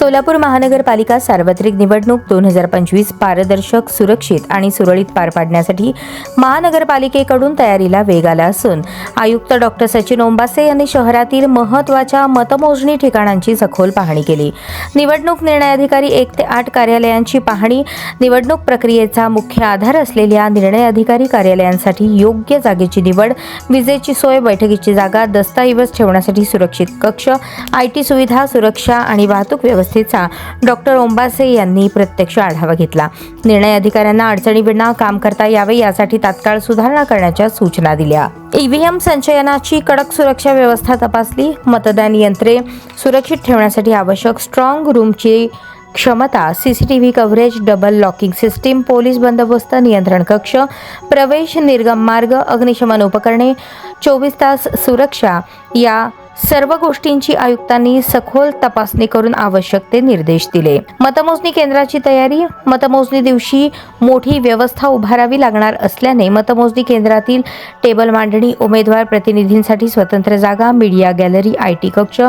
सोलापूर महानगरपालिका सार्वत्रिक निवडणूक 2025 पारदर्शक, सुरक्षित आणि सुरळीत पार पाडण्यासाठी महानगरपालिकेकडून तयारीला वेग आला असून आयुक्त डॉक्टर सचिन ओंबासे यांनी शहरातील महत्त्वाच्या मतमोजणी ठिकाणांची सखोल पाहणी केली। निवडणूक निर्णय अधिकारी 1 ते 8 कार्यालयांची पाहणी, निवडणूक प्रक्रियेचा मुख्य आधार असलेल्या निर्णय अधिकारी कार्यालयांसाठी योग्य जागेची निवड, विजेची सोय, बैठकीची जागा, दस्तऐवज ठेवण्यासाठी सुरक्षित कक्ष, IT सुविधा, सुरक्षा आणि वाहतूक व्यवस्थेचा डॉक्टर ओंबासे यांनी प्रत्यक्ष आढावा घेतला। निर्णय अधिकाऱ्यांना अडचणीविना काम करता यावे यासाठी तात्काळ सुधारणा करण्याच्या सूचना दिल्या। EVM संचयनाची कडक सुरक्षा व्यवस्था तपासली, मतदान यंत्रे सुरक्षित ठेवण्यासाठी आवश्यक स्ट्रॉंग रूमची क्षमता, CCTV coverage, double locking system, police बंदोबस्त, नियंत्रण कक्ष, प्रवेश निर्गम मार्ग, अग्निशमन उपकरणे, 24 तास सुरक्षा या सर्व गोष्टींची आयुक्तांनी सखोल तपासणी करून आवश्यक ते निर्देश दिले। मतमोजणी केंद्राची तयारी, मतमोजणी दिवशी मोठी व्यवस्था उभारावी लागणार असल्याने मतमोजणी केंद्रातील टेबल मांडणी, उमेदवार प्रतिनिधींसाठी स्वतंत्र जागा, मीडिया गॅलरी, IT कक्ष,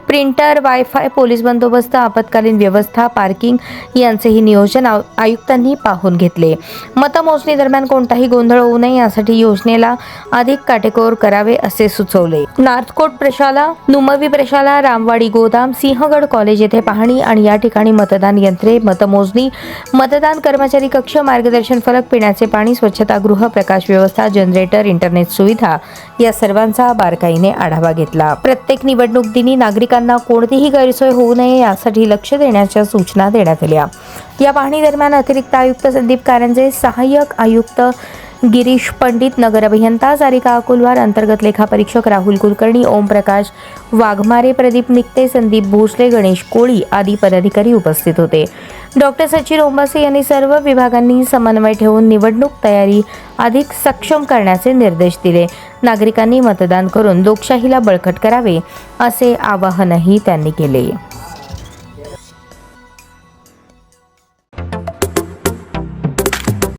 प्रिंटर, वायफाय, पोलीस बंदोबस्त, आपत्कालीन व्यवस्था, पार्किंग यांचेही नियोजन आयुक्तांनी पाहून घेतले। मतमोजणी दरम्यान कोणताही गोंधळ होऊ नये यासाठी योजनेला अधिक काटेकोर करावे असे सुचवले। नार्थकोट प्रशाला, नुमवी प्रशाला, रामवाडी गोदाम, सिंहगड कॉलेज येथे पाहणी आणि या ठिकाणी मतदान यंत्रे, मतमोजणी, मतदान कर्मचारी कक्ष, मार्गदर्शन फलक, पिण्याचे पाणी, स्वच्छतागृह, प्रकाश व्यवस्था, जनरेटर, इंटरनेट सुविधा या सर्वांचा बारकाईने आढावा घेतला। प्रत्येक निवडणूक दिनी नागरिकांना कोणतीही गैरसोय होऊ नये यासाठी लक्ष देण्याच्या सूचना देण्यात आल्या। या पाहणी दरम्यान अतिरिक्त आयुक्त संदीप कारंजे, सहाय्यक आयुक्त गिरीश पंडित, नगर अभियंता सारिका अकुलवार, अंतर्गत लेखा परीक्षक राहुल कुलकर्णी, ओमप्रकाश वाघमारे, प्रदीप निकते, संदीप भोसले, गणेश कोळी आदी पदाधिकारी उपस्थित होते। डॉक्टर सचिन ओंबासे यांनी सर्व विभागांनी समन्वय ठेवून निवडणूक तयारी अधिक सक्षम करण्याचे निर्देश दिले। नागरिकांनी मतदान करून लोकशाहीला बळकट करावे असे आवाहनही त्यांनी केले।